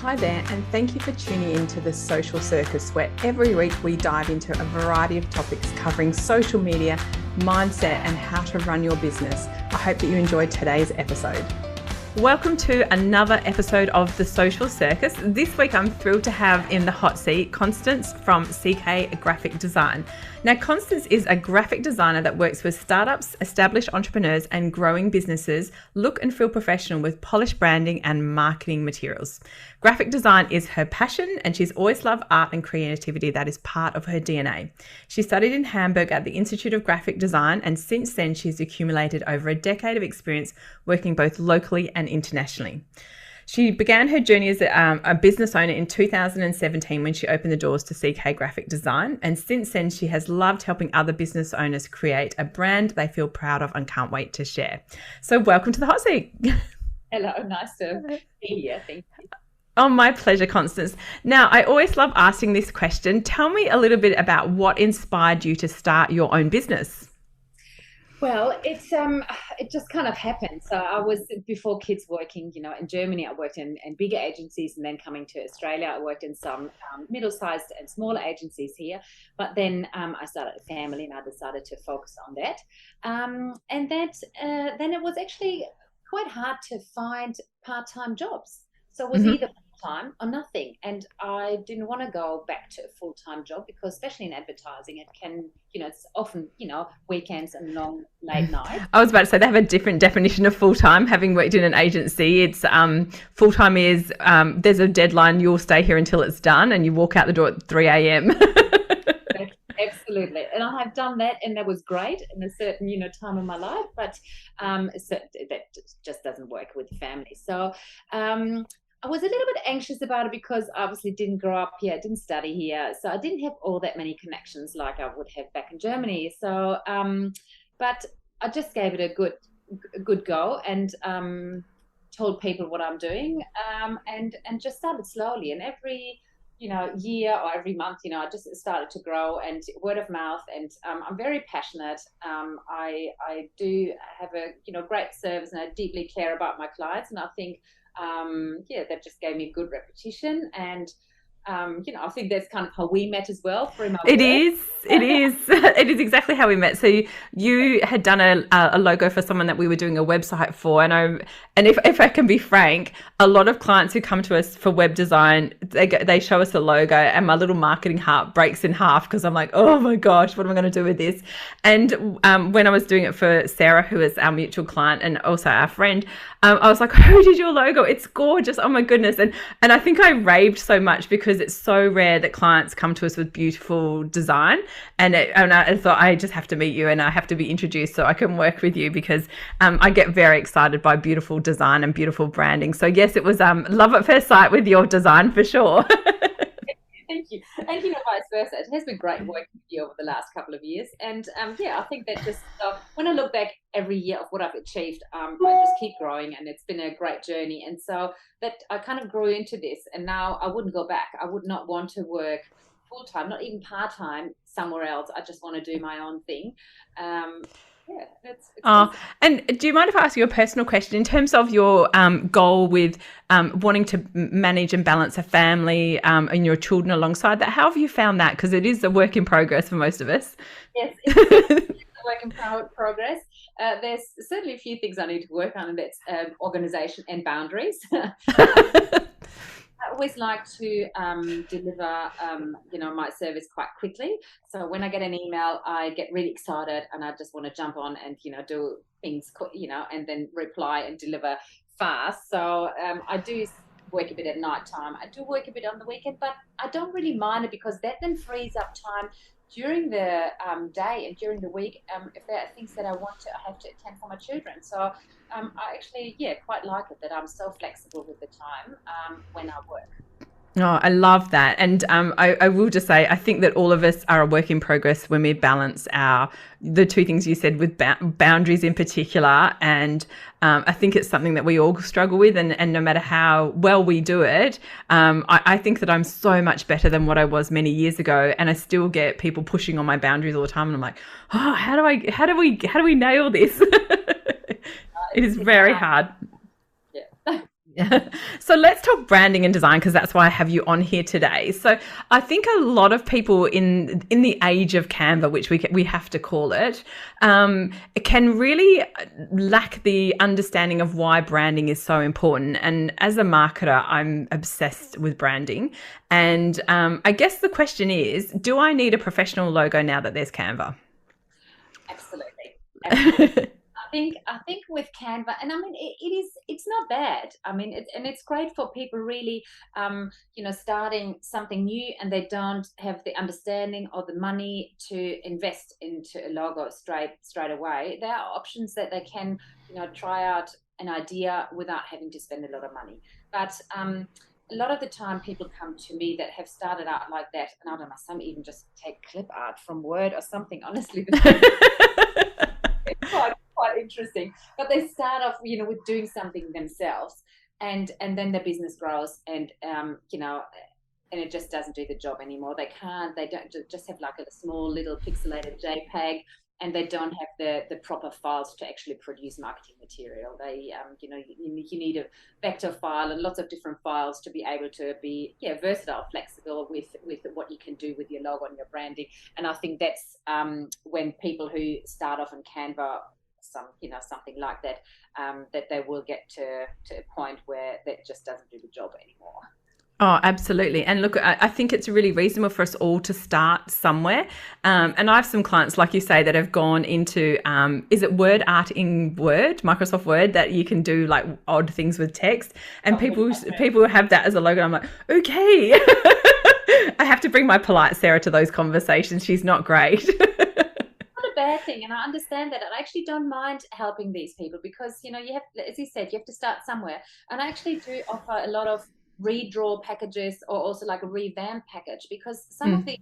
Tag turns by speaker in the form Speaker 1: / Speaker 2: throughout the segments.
Speaker 1: Hi there, and thank you for tuning in to the Social Circus, where every week we dive into a variety of topics covering social media, mindset, and how to run your business. I hope that you enjoyed today's episode. Welcome to another episode of the Social Circus. This week I'm thrilled to have in the hot seat Constance from CK Graphic Design. Now, Constance is a graphic designer that works with startups, established entrepreneurs, and growing businesses look and feel professional with polished branding and marketing materials. Graphic design is her passion, and she's always loved art and creativity. That is part of her DNA. She studied in Hamburg at the Institute of Graphic Design, and since then she's accumulated over a decade of experience working both locally and internationally. She began her journey as a business owner in 2017 when she opened the doors to CK Graphic Design. And since then, she has loved helping other business owners create a brand they feel proud of and can't wait to share. So welcome to the hot seat.
Speaker 2: Hello, nice to be here. Thank you.
Speaker 1: Oh, my pleasure, Constance. Now, I always love asking this question. Tell me a little bit about what inspired you to start your own business.
Speaker 2: Well, it just kind of happened. So I was, before kids, working, in Germany. I worked in bigger agencies, and then coming to Australia, I worked in some middle-sized and smaller agencies here. But then I started a family, and I decided to focus on that. And then it was actually quite hard to find part-time jobs. So it was either full-time or nothing. And I didn't want to go back to a full-time job because, especially in advertising, it can, it's often, weekends and long late nights.
Speaker 1: I was about to say they have a different definition of full-time. Having worked in an agency, it's full-time is there's a deadline, you'll stay here until it's done, and you walk out the door at 3 a.m.
Speaker 2: Absolutely. And I have done that, and that was great in a certain, time of my life, but so that just doesn't work with the family. So I was a little bit anxious about it because I obviously didn't grow up here, didn't study here. So I didn't have all that many connections like I would have back in Germany. So, but I just gave it a good go, and told people what I'm doing, and just started slowly. And every year or every month, I just started to grow, and word of mouth. And I'm very passionate. I do have a great service, and I deeply care about my clients. And I think that just gave me a good repetition. And I think that's kind of how we met as well.
Speaker 1: It is exactly how we met. So you had done a logo for someone that we were doing a website for, and if I can be frank, a lot of clients who come to us for web design, they show us a logo, and my little marketing heart breaks in half because I'm like, oh my gosh, what am I going to do with this? And when I was doing it for Sarah, who is our mutual client and also our friend, I was like, who did your logo? It's gorgeous. Oh my goodness. And I think I raved so much because it's so rare that clients come to us with beautiful design. And I thought, I just have to meet you, and I have to be introduced so I can work with you, because I get very excited by beautiful design and beautiful branding. So yes, it was love at first sight with your design for sure.
Speaker 2: Thank you. And vice versa. It has been great working with you over the last couple of years. And I think that just when I look back every year of what I've achieved, I just keep growing, and it's been a great journey. And so that I kind of grew into this, and now I wouldn't go back. I would not want to work full-time, not even part-time somewhere else. I just want to do my own thing. It's
Speaker 1: and do you mind if I ask you a personal question in terms of your goal with wanting to manage and balance a family and your children alongside that? How have you found that? Because it is a work in progress for most of us.
Speaker 2: Yes, it's a work in progress. There's certainly a few things I need to work on, and that's organisation and boundaries. I always like to deliver, my service quite quickly. So when I get an email, I get really excited, and I just want to jump on and, do things, and then reply and deliver fast. So I do work a bit at night time. I do work a bit on the weekend, but I don't really mind it because that then frees up time during the day and during the week, if there are things that I have to attend for my children. So I actually, quite like it that I'm so flexible with the time when I work.
Speaker 1: Oh, I love that. And I will just say, I think that all of us are a work in progress when we balance the two things you said with boundaries in particular. And I think it's something that we all struggle with. And no matter how well we do it, I think that I'm so much better than what I was many years ago. And I still get people pushing on my boundaries all the time. And I'm like, oh, how do we nail this? It is very hard.
Speaker 2: Yeah.
Speaker 1: So let's talk branding and design, because that's why I have you on here today. So I think a lot of people in the age of Canva, which we have to call it, can really lack the understanding of why branding is so important. And as a marketer, I'm obsessed with branding. And I guess the question is, do I need a professional logo now that there's Canva?
Speaker 2: Absolutely. I think with Canva, and I mean it's not bad. I mean it's great for people really starting something new and they don't have the understanding or the money to invest into a logo straight away. There are options that they can try out an idea without having to spend a lot of money. But a lot of the time people come to me that have started out like that, and I don't know, some even just take clip art from Word or something, honestly. Quite interesting, but they start off with doing something themselves, and then their business grows, and and it just doesn't do the job anymore. They don't just have like a small little pixelated JPEG, and they don't have the proper files to actually produce marketing material. They you need a vector file and lots of different files to be able to be versatile, flexible with what you can do with your logo and your branding. And I think that's when people who start off on Canva, something like that, that they will get to a point where that just doesn't do the job anymore.
Speaker 1: Oh, absolutely. And look, I think it's really reasonable for us all to start somewhere. And I have some clients, like you say, that have gone into, is it word art in Word, Microsoft Word, that you can do like odd things with text, and people have that as a logo. I'm like, okay, I have to bring my polite Sarah to those conversations. She's not great.
Speaker 2: Bad thing, and I understand that. I actually don't mind helping these people because you have, as you said, you have to start somewhere. And I actually do offer a lot of redraw packages, or also like a revamp package, because some of the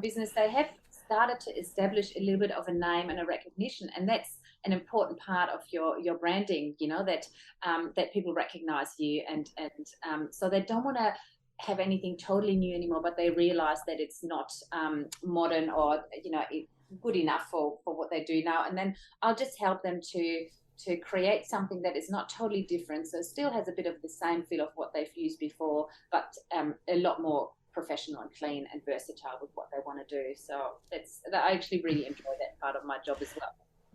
Speaker 2: business, they have started to establish a little bit of a name and a recognition, and that's an important part of your branding. That people recognize you, and so they don't want to have anything totally new anymore, but they realize that it's not modern or good enough for what they do now. And then I'll just help them to create something that is not totally different, so it still has a bit of the same feel of what they've used before, but a lot more professional and clean and versatile with what they want to do. So I actually really enjoy that part of my job as well.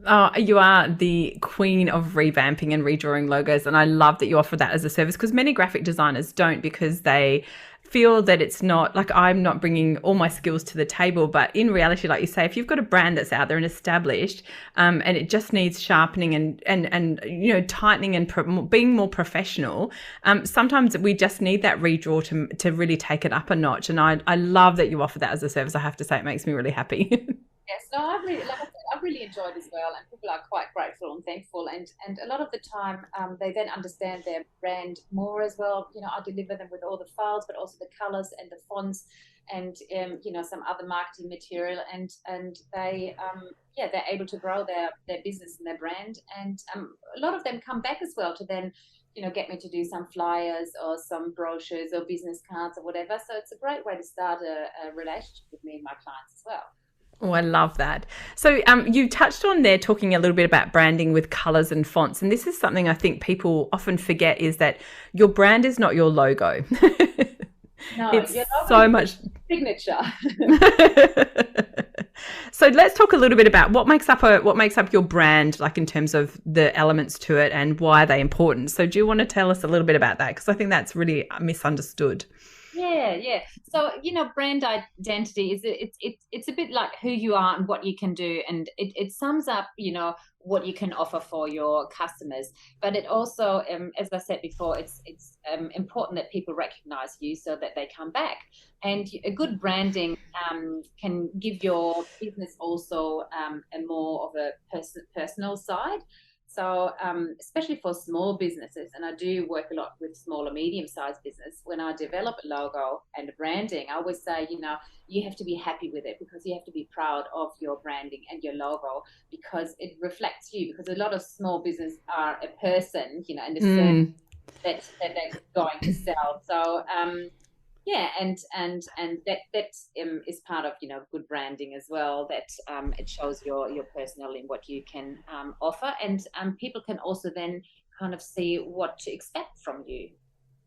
Speaker 1: Oh, you are the queen of revamping and redrawing logos. And I love that you offer that as a service, because many graphic designers don't, because they feel that it's not like, I'm not bringing all my skills to the table. But in reality, like you say, if you've got a brand that's out there and established, and it just needs sharpening and tightening and being more professional, sometimes we just need that redraw to really take it up a notch. And I love that you offer that as a service. I have to say, it makes me really happy.
Speaker 2: Yes, no, I've really enjoyed as well, and people are quite grateful and thankful, and a lot of the time they then understand their brand more as well. I deliver them with all the files, but also the colors and the fonts, and some other marketing material, and they they're able to grow their business and their brand, and a lot of them come back as well to then get me to do some flyers or some brochures or business cards or whatever. So it's a great way to start a relationship with me and my clients as well.
Speaker 1: Oh, I love that. So you touched on there talking a little bit about branding with colours and fonts. And this is something I think people often forget, is that your brand is not your logo.
Speaker 2: No,
Speaker 1: it's
Speaker 2: your logo
Speaker 1: so
Speaker 2: is
Speaker 1: much
Speaker 2: signature.
Speaker 1: So let's talk a little bit about what makes up your brand, like in terms of the elements to it and why they're important. So do you want to tell us a little bit about that? Because I think that's really misunderstood.
Speaker 2: Yeah. So brand identity is it's a bit like who you are and what you can do, and it sums up what you can offer for your customers. But it also, as I said before, it's important that people recognize you so that they come back. And a good branding can give your business also a more of a personal side. So especially for small businesses, and I do work a lot with small or medium-sized business, when I develop a logo and a branding, I always say, you have to be happy with it, because you have to be proud of your branding and your logo, because it reflects you. Because a lot of small business are a person, and a service that they're going to sell. So and that is part of good branding as well, that it shows your personal in what you can offer, and people can also then kind of see what to expect from you.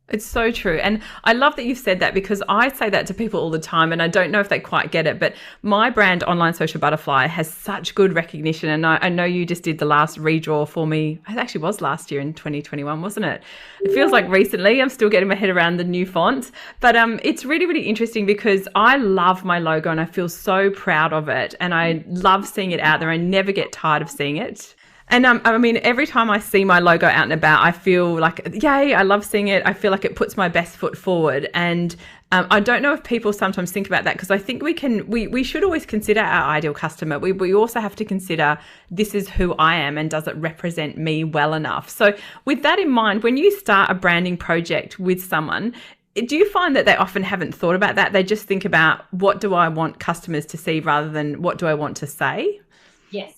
Speaker 1: It's so true. And I love that you've said that, because I say that to people all the time and I don't know if they quite get it, but my brand Online Social Butterfly has such good recognition. And I know you just did the last redraw for me. It actually was last year in 2021, wasn't it? It feels like recently. I'm still getting my head around the new fonts, but it's really, really interesting because I love my logo and I feel so proud of it. And I love seeing it out there. I never get tired of seeing it. And I mean, every time I see my logo out and about, I feel like, yay, I love seeing it. I feel like it puts my best foot forward. And I don't know if people sometimes think about that, because I think we should always consider our ideal customer. We also have to consider, this is who I am and does it represent me well enough? So with that in mind, when you start a branding project with someone, do you find that they often haven't thought about that? They just think about, what do I want customers to see rather than what do I want to say?
Speaker 2: Yes.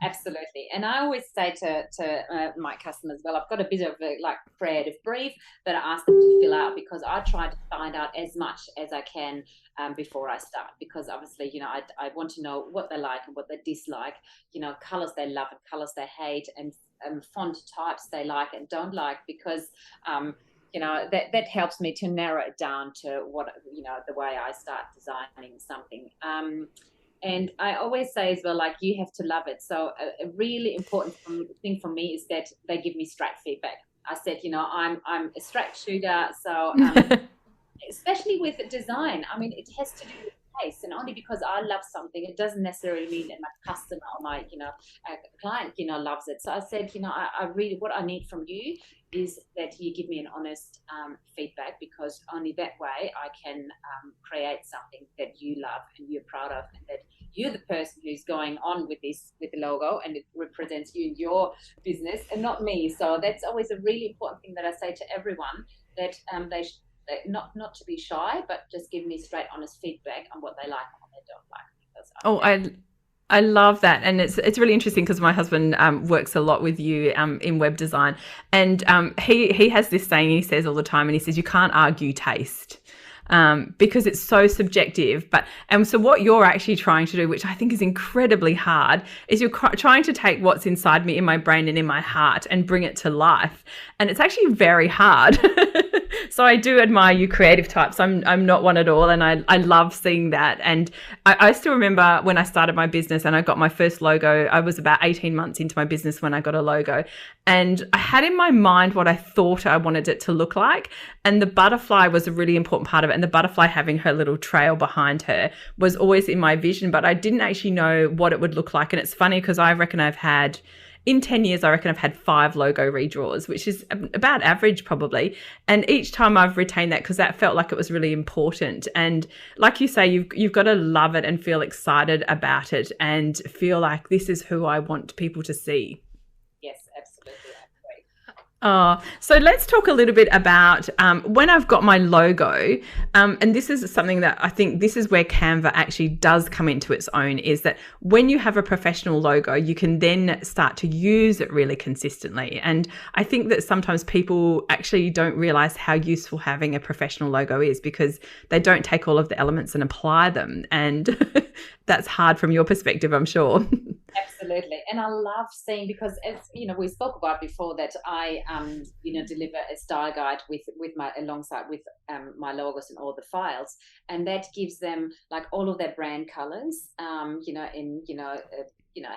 Speaker 2: Absolutely. And I always say to my customers, well, I've got a bit of a creative brief that I ask them to fill out, because I try to find out as much as I can before I start, because obviously, I want to know what they like and what they dislike, colors they love and colors they hate, and font types they like and don't like, because that helps me to narrow it down to what, the way I start designing something. And I always say as well, you have to love it. So a really important thing for me is that they give me straight feedback. I said, I'm a straight shooter. So especially with design, I mean, it has to do with taste. And only because I love something, it doesn't necessarily mean that my customer or my, client, loves it. So I said, I really, what I need from you is that you give me an honest feedback, because only that way I can create something that you love and you're proud of, and that you're the person who's going on with the logo, and it represents you and your business and not me. So that's always a really important thing that I say to everyone, that not to be shy, but just give me straight, honest feedback on what they like and what they don't like. Because
Speaker 1: I love that. And it's really interesting, because my husband works a lot with you in web design, and he has this saying he says all the time, and he says, you can't argue taste. Because it's so subjective. And so what you're actually trying to do, which I think is incredibly hard, is you're trying to take what's inside me, in my brain and in my heart, and bring it to life. And it's actually very hard. So I do admire you creative types. I'm not one at all. And I love seeing that. And I still remember when I started my business and I got my first logo, I was about 18 months into my business when I got a logo. And I had in my mind what I thought I wanted it to look like. And the butterfly was a really important part of it. And the butterfly having her little trail behind her was always in my vision, but I didn't actually know what it would look like. And it's funny, because I reckon in 10 years, I reckon I've had 5 logo redraws, which is about average probably. And each time I've retained that, because that felt like it was really important. And like you say, you've got to love it and feel excited about it and feel like, this is who I want people to see.
Speaker 2: Yes, absolutely.
Speaker 1: So let's talk a little bit about when I've got my logo, and this is something that I think this is where Canva actually does come into its own, is that when you have a professional logo, you can then start to use it really consistently. And I think that sometimes people actually don't realize how useful having a professional logo is, because they don't take all of the elements and apply them. And that's hard from your perspective, I'm sure.
Speaker 2: Absolutely. And I love seeing, because as we spoke about before, that I deliver a style guide alongside my logos and all the files, and that gives them all of their brand colors in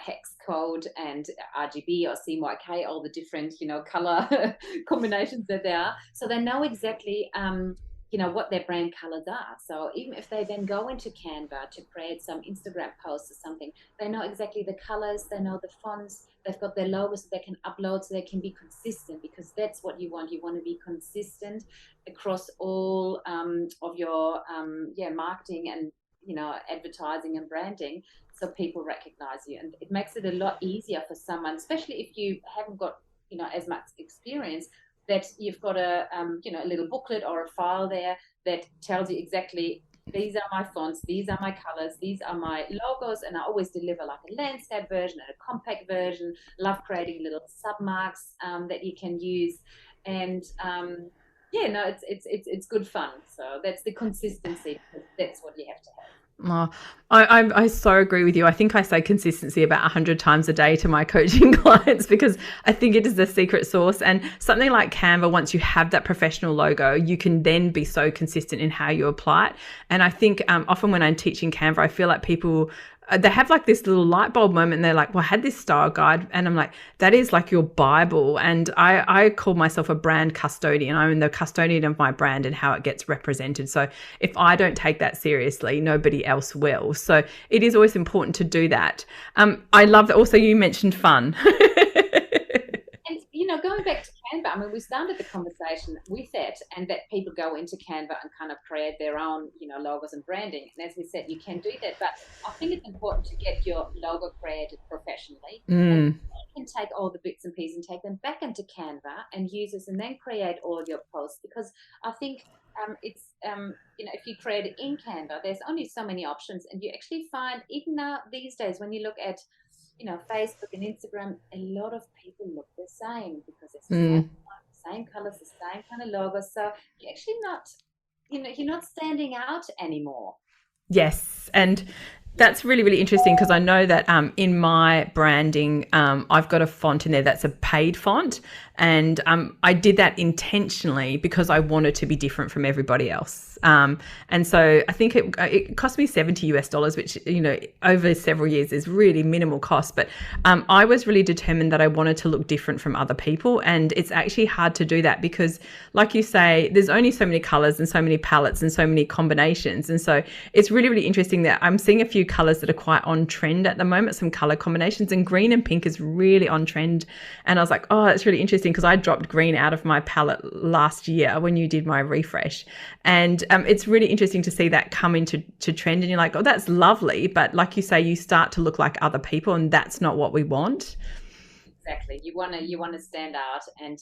Speaker 2: hex code and RGB or CMYK, all the different color combinations that there are, so they know exactly what their brand colors are. So even if they then go into Canva to create some Instagram posts or something, they know exactly the colors, they know the fonts, they've got their logos so they can upload, so they can be consistent, because that's what you want. You want to be consistent across all of your marketing and advertising and branding, so people recognize you. And it makes it a lot easier for someone, especially if you haven't got as much experience, that you've got a little booklet or a file there that tells you exactly, these are my fonts, these are my colors, these are my logos. And I always deliver a landscape version and a compact version. Love creating little submarks that you can use. And it's good fun. So that's the consistency, because that's what you have to have.
Speaker 1: Oh, I so agree with you. I think I say consistency about 100 times a day to my coaching clients because I think it is the secret sauce. And something like Canva, once you have that professional logo, you can then be so consistent in how you apply it. And I think often when I'm teaching Canva, I feel like people, they have like this little light bulb moment and they're like, well, I had this style guide. And I'm like, that is like your Bible. And I call myself a brand custodian. I'm the custodian of my brand and how it gets represented. So if I don't take that seriously, nobody else will. So it is always important to do that. I love that. Also, you mentioned fun.
Speaker 2: And, you know, going back to Canva, I mean, we started the conversation with that, and that people go into Canva and kind of create their own, you know, logos and branding. And as we said, you can do that, but I think it's important to get your logo created professionally. And you can take all the bits and pieces and take them back into Canva and use this, and then create all your posts. Because I think it's, you know, if you create it in Canva, there's only so many options, and you actually find, even now these days, when you look at, you know, Facebook and Instagram, a lot of people look the same because it's the same colors, the same kind of logos. So you're actually not, you know, you're not standing out anymore.
Speaker 1: Yes. And that's really, really interesting because I know that in my branding, I've got a font in there that's a paid font. And I did that intentionally because I wanted to be different from everybody else. And so I think it cost me $70 which, you know, over several years is really minimal cost. But I was really determined that I wanted to look different from other people. And it's actually hard to do that because, like you say, there's only so many colors and so many palettes and so many combinations. And so it's really, really interesting that I'm seeing a few colors that are quite on trend at the moment, some color combinations, and green and pink is really on trend. And I was like, oh, it's really interesting because I dropped green out of my palette last year when you did my refresh. And it's really interesting to see that come into trend, and you're like, oh, that's lovely. But like you say, you start to look like other people, and that's not what we want.
Speaker 2: Exactly. You want to stand out and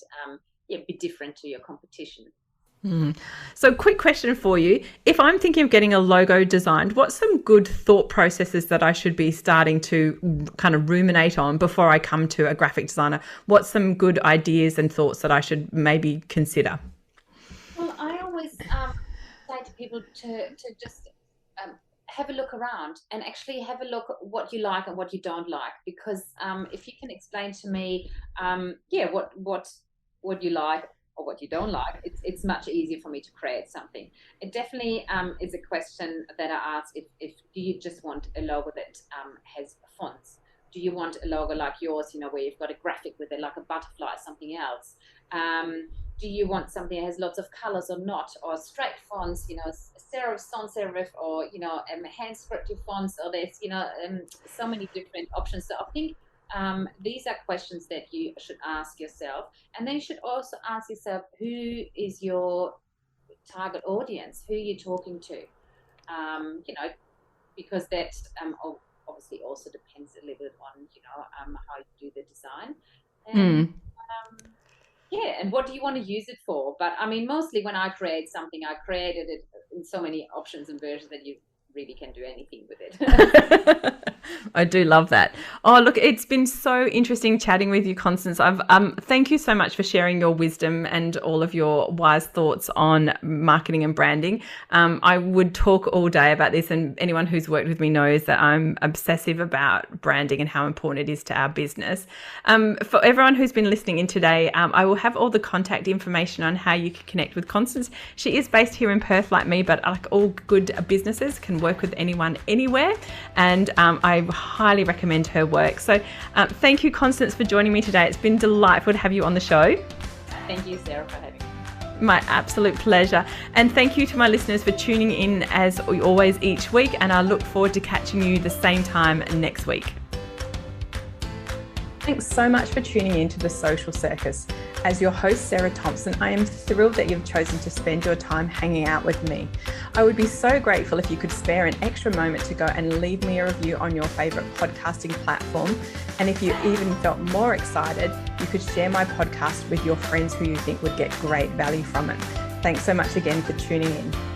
Speaker 2: be different to your competition.
Speaker 1: So quick question for you. If I'm thinking of getting a logo designed, what's some good thought processes that I should be starting to kind of ruminate on before I come to a graphic designer? What's some good ideas and thoughts that I should maybe consider?
Speaker 2: Well, I always say to people to just have a look around and actually have a look at what you like and what you don't like. Because if you can explain to me, what you like or what you don't like, it's much easier for me to create something. It definitely is a question that I ask, if do you just want a logo that has fonts? Do you want a logo like yours, you know, where you've got a graphic with it, like a butterfly, something else? Do you want something that has lots of colors or not, or straight fonts, you know, serif, sans serif, or, you know, hand scripted fonts, or there's, you know, so many different options. So I think these are questions that you should ask yourself. And then you should also ask yourself, who is your target audience? Who are you talking to? You know, because that obviously also depends a little bit on, you know, how you do the design. And, and what do you want to use it for? But I mean, mostly when I create something, I created it in so many options and versions that you really can do anything with it.
Speaker 1: I do love that. Oh, look, it's been so interesting chatting with you, Constance. Thank you so much for sharing your wisdom and all of your wise thoughts on marketing and branding. I would talk all day about this, and anyone who's worked with me knows that I'm obsessive about branding and how important it is to our business. For everyone who's been listening in today, I will have all the contact information on how you can connect with Constance. She is based here in Perth like me, but like all good businesses, can work with anyone, anywhere. And I highly recommend her work. So thank you, Constance, for joining me today. It's been delightful to have you on the show.
Speaker 2: Thank you, Sarah, for having me.
Speaker 1: My absolute pleasure. And thank you to my listeners for tuning in as always each week. And I look forward to catching you the same time next week. Thanks so much for tuning in to The Social Circus. As your host, Sarah Thompson, I am thrilled that you've chosen to spend your time hanging out with me. I would be so grateful if you could spare an extra moment to go and leave me a review on your favourite podcasting platform. And if you even felt more excited, you could share my podcast with your friends who you think would get great value from it. Thanks so much again for tuning in.